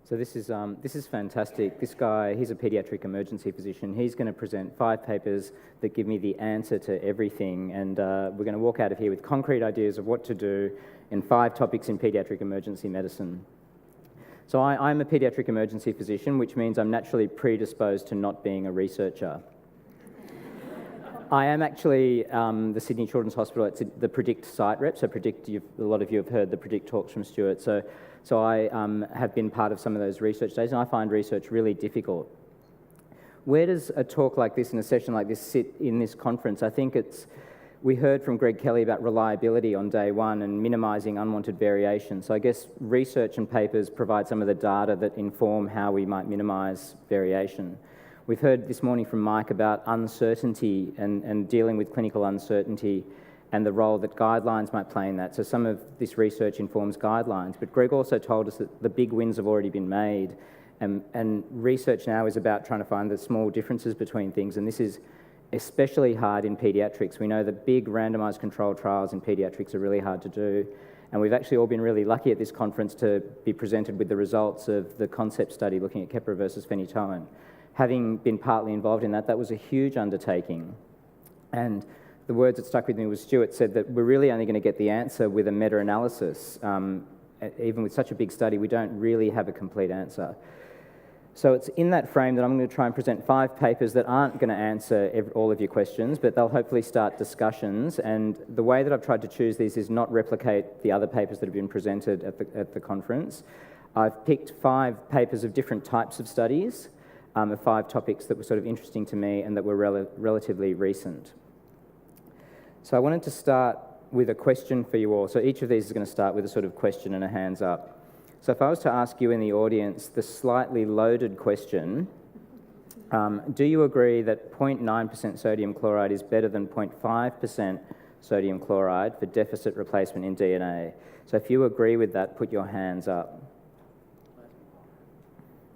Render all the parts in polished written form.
So this is fantastic. This guy, he's a pediatric emergency physician. He's going to present 5 papers that give me the answer to everything, and we're going to walk out of here with concrete ideas of what to do in 5 topics in pediatric emergency medicine. So I'm a pediatric emergency physician, which means I'm naturally predisposed to not being a researcher. I am actually the Sydney Children's Hospital. It's the Predict site rep. So Predict, a lot of you have heard the Predict talks from Stuart. So I have been part of some of those research days, and I find research really difficult. Where does a talk like this and a session like this sit in this conference? I think we heard from Greg Kelly about reliability on day one and minimising unwanted variation. So I guess research and papers provide some of the data that inform how we might minimise variation. We've heard this morning from Mike about uncertainty and dealing with clinical uncertainty and the role that guidelines might play in that. So some of this research informs guidelines, but Greg also told us that the big wins have already been made, and research now is about trying to find the small differences between things, and this is especially hard in paediatrics. We know that big randomised controlled trials in paediatrics are really hard to do, and we've actually all been really lucky at this conference to be presented with the results of the concept study looking at Keppra versus phenytoin. Having been partly involved in that, that was a huge undertaking, and the words that stuck with me was Stuart said that we're really only going to get the answer with a meta-analysis. Even with such a big study, we don't really have a complete answer. So it's in that frame that I'm going to try and present 5 papers that aren't going to answer all of your questions, but they'll hopefully start discussions. And the way that I've tried to choose these is not replicate the other papers that have been presented at the conference. I've picked 5 papers of different types of studies, of 5 topics that were sort of interesting to me and that were relatively recent. So I wanted to start with a question for you all. So each of these is going to start with a sort of question and a hands up. So if I was to ask you in the audience the slightly loaded question, do you agree that 0.9% sodium chloride is better than 0.5% sodium chloride for deficit replacement in DNA? So if you agree with that, put your hands up.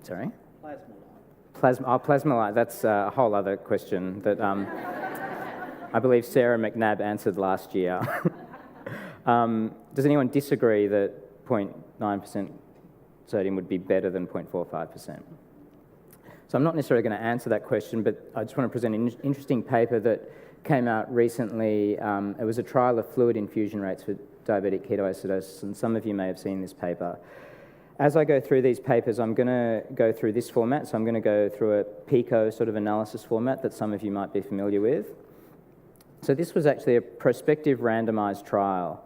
Sorry? Plasma light, that's a whole other question that I believe Sarah McNabb answered last year. Does anyone disagree that 0.9% sodium would be better than 0.45%? So I'm not necessarily going to answer that question, but I just want to present an interesting paper that came out recently. It was a trial of fluid infusion rates for diabetic ketoacidosis, and some of you may have seen this paper. As I go through these papers, I'm going to go through this format. So I'm going to go through a PICO sort of analysis format that some of you might be familiar with. So this was actually a prospective randomised trial.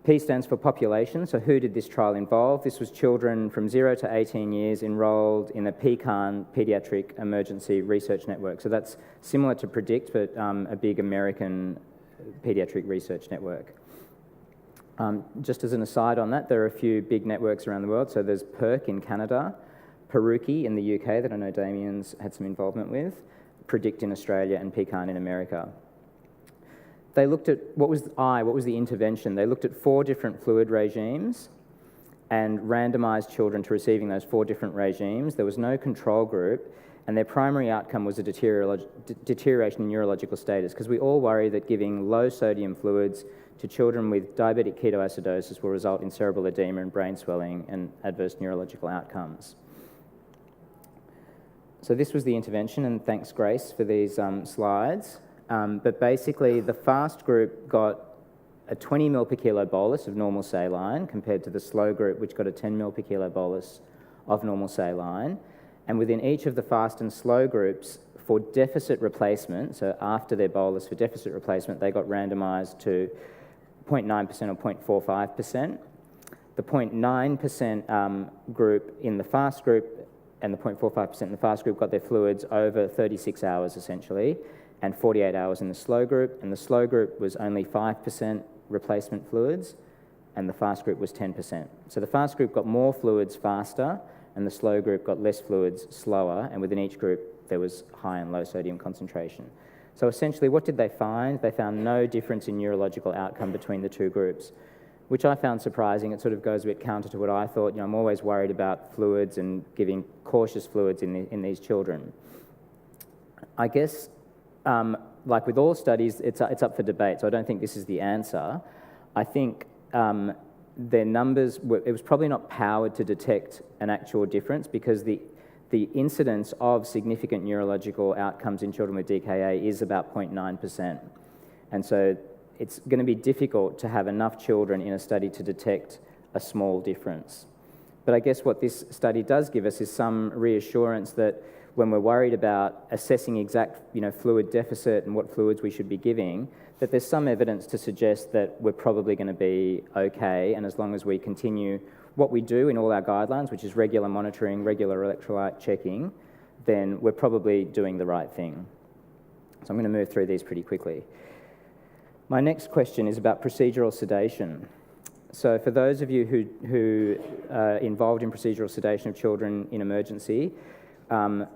P stands for population, so who did this trial involve? This was children from 0 to 18 years enrolled in a PECAN, Pediatric Emergency Research Network. So that's similar to Predict, but a big American pediatric research network. Just as an aside on that, there are a few big networks around the world. So there's PERC in Canada, Peruki in the UK that I know Damien's had some involvement with, Predict in Australia, and PECAN in America. They looked at, what was the intervention? They looked at 4 different fluid regimes and randomised children to receiving those 4 different regimes. There was no control group, and their primary outcome was a deterioration in neurological status, because we all worry that giving low sodium fluids to children with diabetic ketoacidosis will result in cerebral edema and brain swelling and adverse neurological outcomes. So this was the intervention, and thanks Grace for these slides. But basically, the fast group got a 20 ml per kilo bolus of normal saline compared to the slow group, which got a 10 ml per kilo bolus of normal saline. And within each of the fast and slow groups, for deficit replacement, so after their bolus for deficit replacement, they got randomised to 0.9% or 0.45%. The 0.9% group in the fast group and the 0.45% in the fast group got their fluids over 36 hours, essentially, and 48 hours in the slow group, and the slow group was only 5% replacement fluids, and the fast group was 10%. So the fast group got more fluids faster, and the slow group got less fluids slower, and within each group there was high and low sodium concentration. So essentially, what did they find? They found no difference in neurological outcome between the 2 groups, which I found surprising. It sort of goes a bit counter to what I thought. I'm always worried about fluids and giving cautious fluids in these children. I guess, like with all studies, it's up for debate, so I don't think this is the answer. I think their numbers, it was probably not powered to detect an actual difference because the incidence of significant neurological outcomes in children with DKA is about 0.9%. And so it's going to be difficult to have enough children in a study to detect a small difference. But I guess what this study does give us is some reassurance that when we're worried about assessing exact fluid deficit and what fluids we should be giving, that there's some evidence to suggest that we're probably going to be okay, and as long as we continue what we do in all our guidelines, which is regular monitoring, regular electrolyte checking, then we're probably doing the right thing. So I'm going to move through these pretty quickly. My next question is about procedural sedation. So for those of you who are involved in procedural sedation of children in emergency,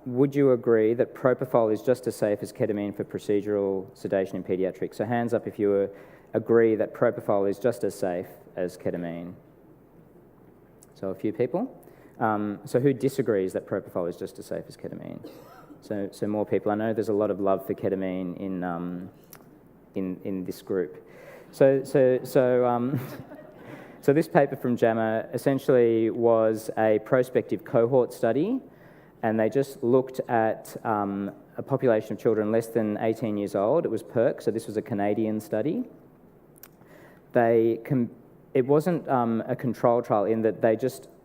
would you agree that propofol is just as safe as ketamine for procedural sedation in paediatrics? So hands up if you agree that propofol is just as safe as ketamine. So a few people. So who disagrees that propofol is just as safe as ketamine? So more people. I know there's a lot of love for ketamine in this group. So this paper from JAMA essentially was a prospective cohort study, and they just looked at a population of children less than 18 years old. It was PERC, so this was a Canadian study. It wasn't a control trial in that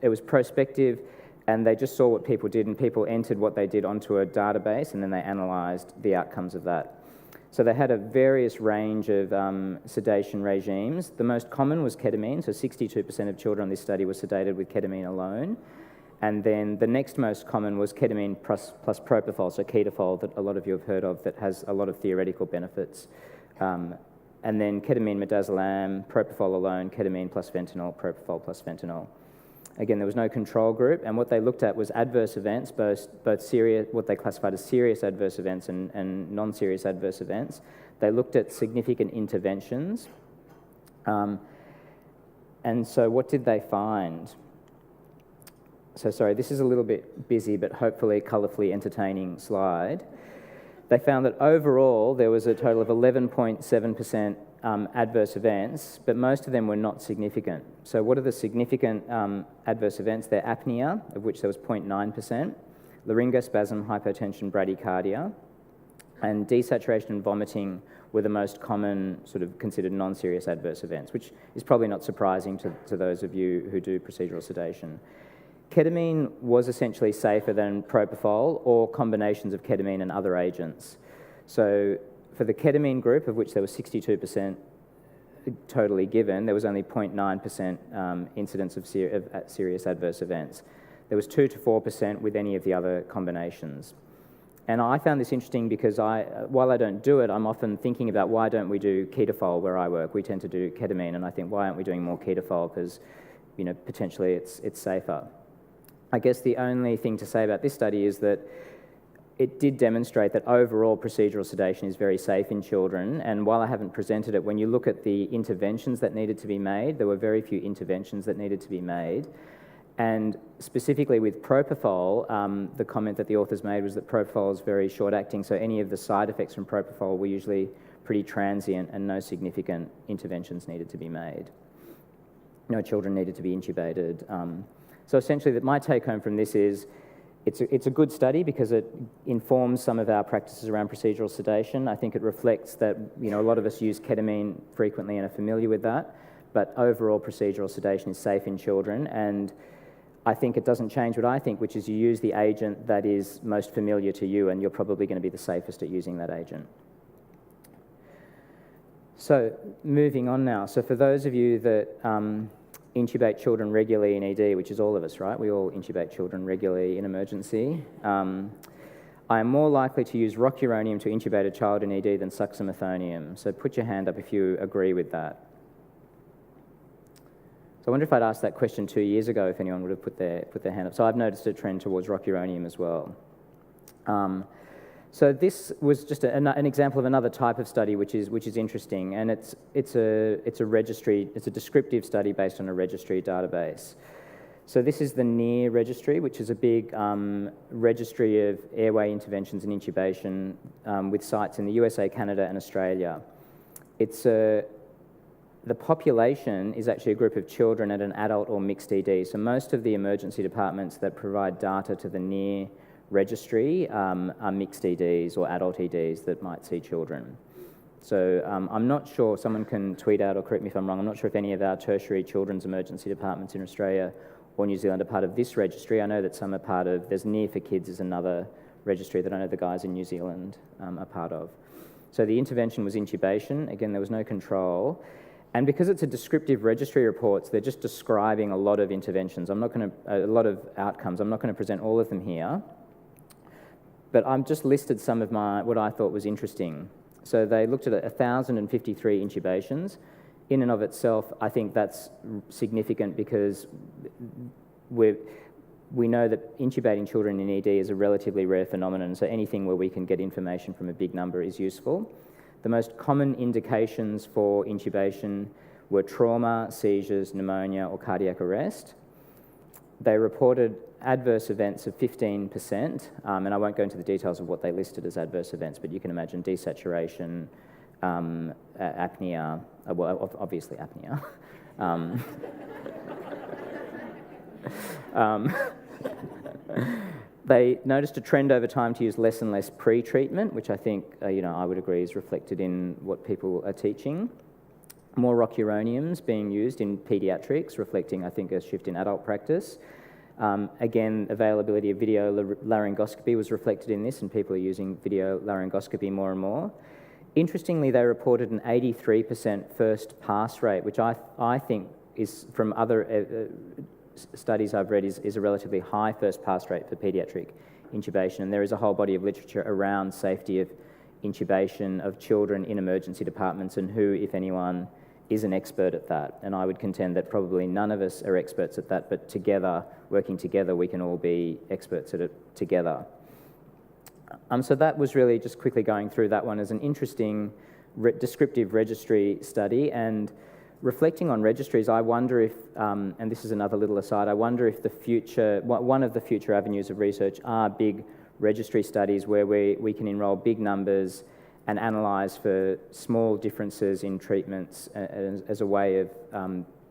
it was prospective, and they just saw what people did, and people entered what they did onto a database, and then they analysed the outcomes of that. So they had a various range of sedation regimes. The most common was ketamine, so 62% of children on this study were sedated with ketamine alone. And then the next most common was ketamine plus propofol, so ketofol, that a lot of you have heard of, that has a lot of theoretical benefits. And then ketamine, midazolam, propofol alone, ketamine plus fentanyl, propofol plus fentanyl. Again, there was no control group, and what they looked at was adverse events, both serious, what they classified as serious adverse events and non-serious adverse events. They looked at significant interventions. And so what did they find? So sorry, this is a little bit busy, but hopefully colourfully entertaining slide. They found that overall there was a total of 11.7% adverse events, but most of them were not significant. So what are the significant adverse events? They're apnea, of which there was 0.9%, laryngospasm, hypotension, bradycardia, and desaturation and vomiting were the most common sort of considered non-serious adverse events, which is probably not surprising to those of you who do procedural sedation. Ketamine was essentially safer than propofol or combinations of ketamine and other agents. So for the ketamine group, of which there was 62% totally given, there was only 0.9% incidence of serious adverse events. There was 2 to 4% with any of the other combinations. And I found this interesting because while I don't do it, I'm often thinking about why don't we do ketofol where I work. We tend to do ketamine, and I think why aren't we doing more ketofol because potentially it's safer. I guess the only thing to say about this study is that it did demonstrate that overall procedural sedation is very safe in children, and while I haven't presented it, when you look at the interventions that needed to be made, there were very few interventions that needed to be made. And specifically with propofol, the comment that the authors made was that propofol is very short-acting, so any of the side effects from propofol were usually pretty transient and no significant interventions needed to be made. No children needed to be intubated. So essentially, my take-home from this is it's a good study because it informs some of our practices around procedural sedation. I think it reflects that a lot of us use ketamine frequently and are familiar with that, but overall procedural sedation is safe in children, and I think it doesn't change what I think, which is you use the agent that is most familiar to you, and you're probably going to be the safest at using that agent. So moving on now. So for those of you that intubate children regularly in ED, which is all of us, right? We all intubate children regularly in emergency. I am more likely to use rocuronium to intubate a child in ED than succinylcholine. So put your hand up if you agree with that. So I wonder if I'd asked that question 2 years ago, if anyone would have put their hand up. So I've noticed a trend towards rocuronium as well. So this was just an example of another type of study which is interesting, and it's a registry, it's a descriptive study based on a registry database. So this is the NEAR registry, which is a big registry of airway interventions and intubation with sites in the USA, Canada and Australia. The population is actually a group of children and an adult or mixed ED. So most of the emergency departments that provide data to the NEAR registry are mixed EDs or adult EDs that might see children. So I'm not sure, someone can tweet out or correct me if I'm wrong, I'm not sure if any of our tertiary children's emergency departments in Australia or New Zealand are part of this registry. I know that some are part of, there's NEAR for Kids is another registry that I know the guys in New Zealand are part of. So the intervention was intubation. Again, there was no control. And because it's a descriptive registry reports, they're just describing a lot of interventions. I'm not going to, a lot of outcomes. I'm not going to present all of them here. But I've just listed some of what I thought was interesting. So they looked at 1,053 intubations. In and of itself, I think that's significant because we know that intubating children in ED is a relatively rare phenomenon, so anything where we can get information from a big number is useful. The most common indications for intubation were trauma, seizures, pneumonia, or cardiac arrest. They reported adverse events of 15%, and I won't go into the details of what they listed as adverse events, but you can imagine desaturation, apnea, well, obviously apnea. They noticed a trend over time to use less and less pre-treatment, which I think, I would agree is reflected in what people are teaching. More rocuroniums being used in paediatrics, reflecting, I think, a shift in adult practice. Again, availability of video laryngoscopy was reflected in this, and people are using video laryngoscopy more and more. Interestingly, they reported an 83% first pass rate, which I think is, from other studies I've read, is a relatively high first pass rate for paediatric intubation, and there is a whole body of literature around safety of intubation of children in emergency departments and who, if anyone, is an expert at that. And I would contend that probably none of us are experts at that, but together, working together, we can all be experts at it together. So that was really just quickly going through that one as an interesting descriptive registry study. And reflecting on registries, I wonder if, and this is another little aside, I wonder if one of the future avenues of research are big registry studies where we can enrol big numbers and analyse for small differences in treatments as a way of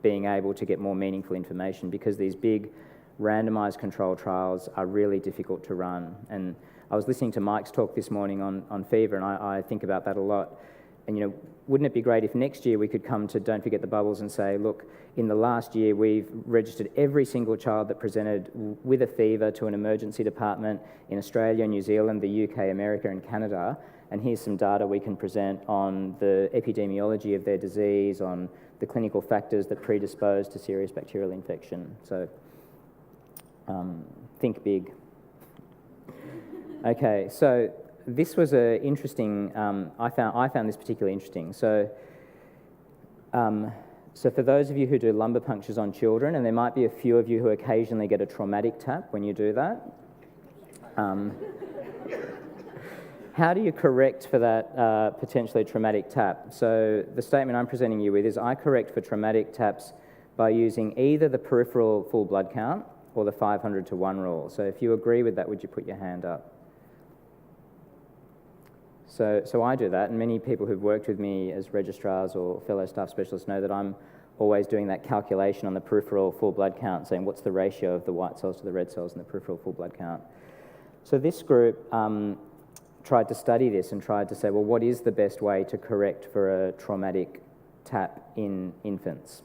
being able to get more meaningful information, because these big randomised control trials are really difficult to run. And I was listening to Mike's talk this morning on fever, and I think about that a lot. And, wouldn't it be great if next year we could come to Don't Forget the Bubbles and say, look, in the last year we've registered every single child that presented with a fever to an emergency department in Australia, New Zealand, the UK, America and Canada, and here's some data we can present on the epidemiology of their disease, on the clinical factors that predispose to serious bacterial infection. So think big. Okay, so this was an interesting, I found this particularly interesting. So for those of you who do lumbar punctures on children, and there might be a few of you who occasionally get a traumatic tap when you do that, how do you correct for that potentially traumatic tap? So the statement I'm presenting you with is I correct for traumatic taps by using either the peripheral full blood count or the 500 to 1 rule. So if you agree with that, would you put your hand up? So I do that, and many people who've worked with me as registrars or fellow staff specialists know that I'm always doing that calculation on the peripheral full blood count, saying what's the ratio of the white cells to the red cells in the peripheral full blood count. So this group tried to study this and tried to say, well, what is the best way to correct for a traumatic tap in infants?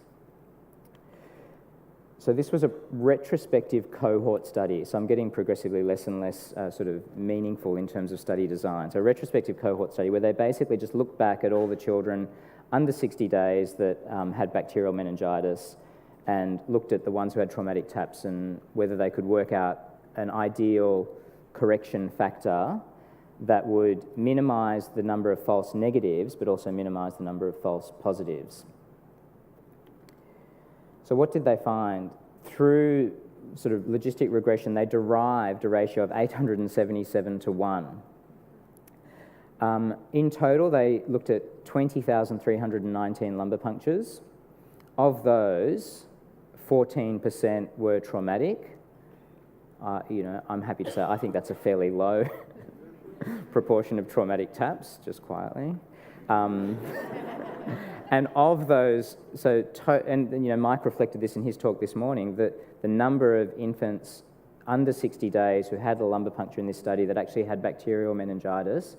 So this was a retrospective cohort study, so I'm getting progressively less and less sort of meaningful in terms of study design. So a retrospective cohort study where they basically just looked back at all the children under 60 days that had bacterial meningitis and looked at the ones who had traumatic taps and whether they could work out an ideal correction factor that would minimise the number of false negatives but also minimise the number of false positives. So what did they find? Through sort of logistic regression, they derived a ratio of 877 to 1. In total, they looked at 20,319 lumbar punctures. Of those, 14% were traumatic. I'm happy to say I think that's a fairly low proportion of traumatic taps, just quietly. And of those, Mike reflected this in his talk this morning, that the number of infants under 60 days who had a lumbar puncture in this study that actually had bacterial meningitis,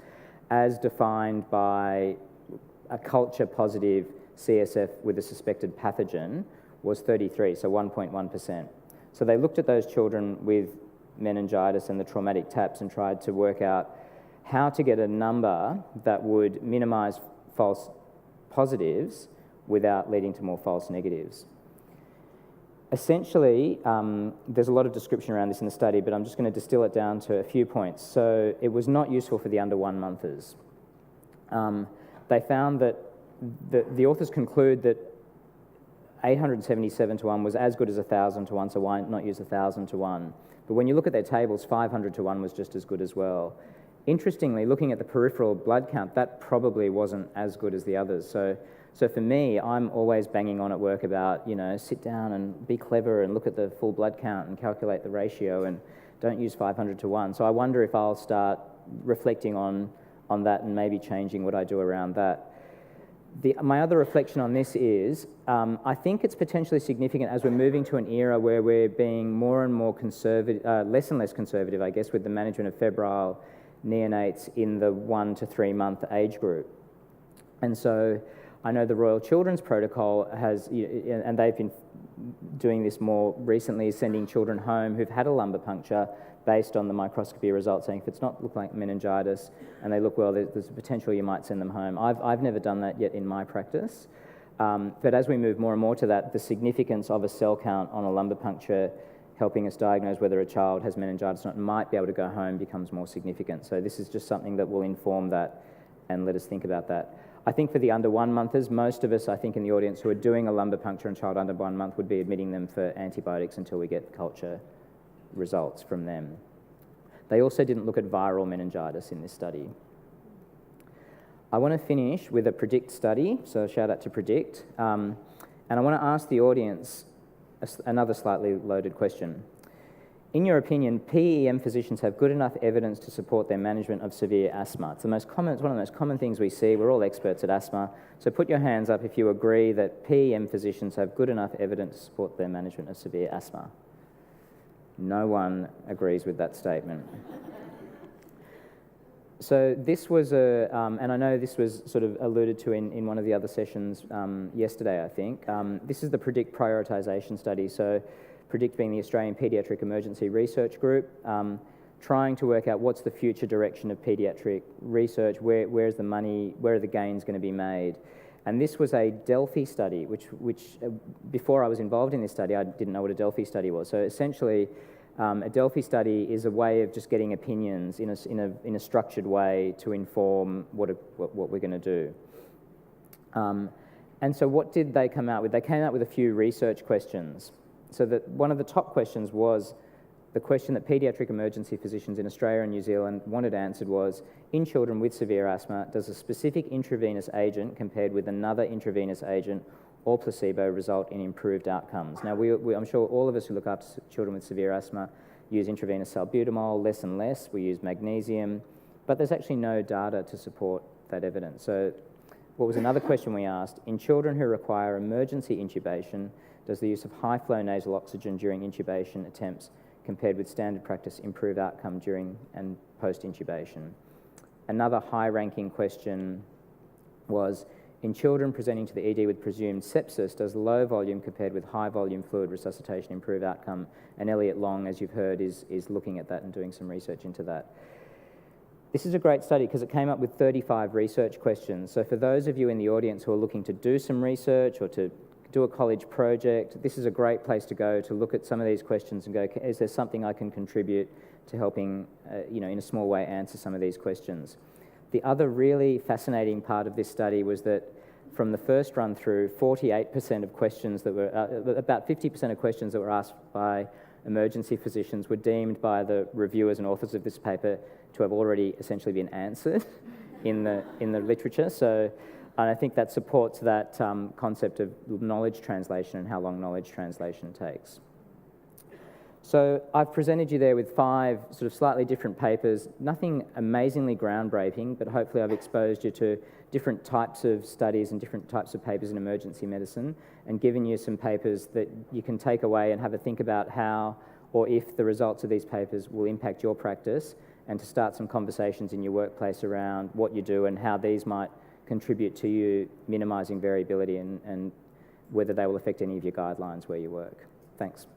as defined by a culture-positive CSF with a suspected pathogen, was 33, so 1.1%. So they looked at those children with meningitis and the traumatic taps and tried to work out how to get a number that would minimise false positives without leading to more false negatives. Essentially, there's a lot of description around this in the study, but I'm just going to distill it down to a few points. So it was not useful for the under 1 monthers. They found that the authors conclude that 877 to 1 was as good as 1,000 to 1, so why not use 1,000 to 1? But when you look at their tables, 500 to 1 was just as good as well. Interestingly, looking at the peripheral blood count, that probably wasn't as good as the others. So for me, I'm always banging on at work about, sit down and be clever and look at the full blood count and calculate the ratio and don't use 500 to 1. So I wonder if I'll start reflecting on that and maybe changing what I do around that. My other reflection on this is, I think it's potentially significant as we're moving to an era where we're being more and more conservative, less and less conservative, I guess, with the management of febrile neonates in the 1 to 3 month age group. And so I know the Royal Children's Protocol has, and they've been doing this more recently, sending children home who've had a lumbar puncture based on the microscopy results, saying if it's not look like meningitis and they look well, there's a potential you might send them home. I've never done that yet in my practice. But as we move more and more to that, the significance of a cell count on a lumbar puncture helping us diagnose whether a child has meningitis or not and might be able to go home becomes more significant. So this is just something that will inform that and let us think about that. I think for the under 1 monthers, most of us, I think in the audience who are doing a lumbar puncture in a child under 1 month would be admitting them for antibiotics until we get culture results from them. They also didn't look at viral meningitis in this study. I want to finish with a PREDICT study, so shout out to PREDICT. And I want to ask the audience another slightly loaded question. In your opinion, PEM physicians have good enough evidence to support their management of severe asthma? It's one of the most common things we see. We're all experts at asthma. So put your hands up if you agree that PEM physicians have good enough evidence to support their management of severe asthma. No one agrees with that statement. So this was and I know this was sort of alluded to in one of the other sessions yesterday, I think. This is the PREDICT prioritisation study. So PREDICT being the Australian Paediatric Emergency Research Group, trying to work out what's the future direction of paediatric research, where's the money, where are the gains going to be made. And this was a Delfy study, which before I was involved in this study, I didn't know what a Delfy study was. So essentially, a Delfy study is a way of just getting opinions in a structured way to inform what we're going to do. And so what did they come out with? They came out with a few research questions. So that one of the top questions was the question that paediatric emergency physicians in Australia and New Zealand wanted answered was, in children with severe asthma, does a specific intravenous agent compared with another intravenous agent or placebo result in improved outcomes? Now, I'm sure all of us who look after children with severe asthma use intravenous salbutamol less and less. We use magnesium, but there's actually no data to support that evidence. So what was another question we asked? In children who require emergency intubation, does the use of high-flow nasal oxygen during intubation attempts compared with standard practice improve outcome during and post-intubation? Another high-ranking question was, in children presenting to the ED with presumed sepsis, does low volume compared with high volume fluid resuscitation improve outcome? And Elliot Long, as you've heard, is looking at that and doing some research into that. This is a great study because it came up with 35 research questions. So for those of you in the audience who are looking to do some research or to do a college project, this is a great place to go to look at some of these questions and go, is there something I can contribute to helping, in a small way, answer some of these questions? The other really fascinating part of this study was that from the first run through, 48% of questions that were, about 50% of questions that were asked by emergency physicians were deemed by the reviewers and authors of this paper to have already essentially been answered in the literature. So And I think that supports that concept of knowledge translation and how long knowledge translation takes. So I've presented you there with 5 sort of slightly different papers, nothing amazingly groundbreaking, but hopefully I've exposed you to different types of studies and different types of papers in emergency medicine, and given you some papers that you can take away and have a think about how or if the results of these papers will impact your practice, and to start some conversations in your workplace around what you do and how these might contribute to you minimising variability and whether they will affect any of your guidelines where you work. Thanks.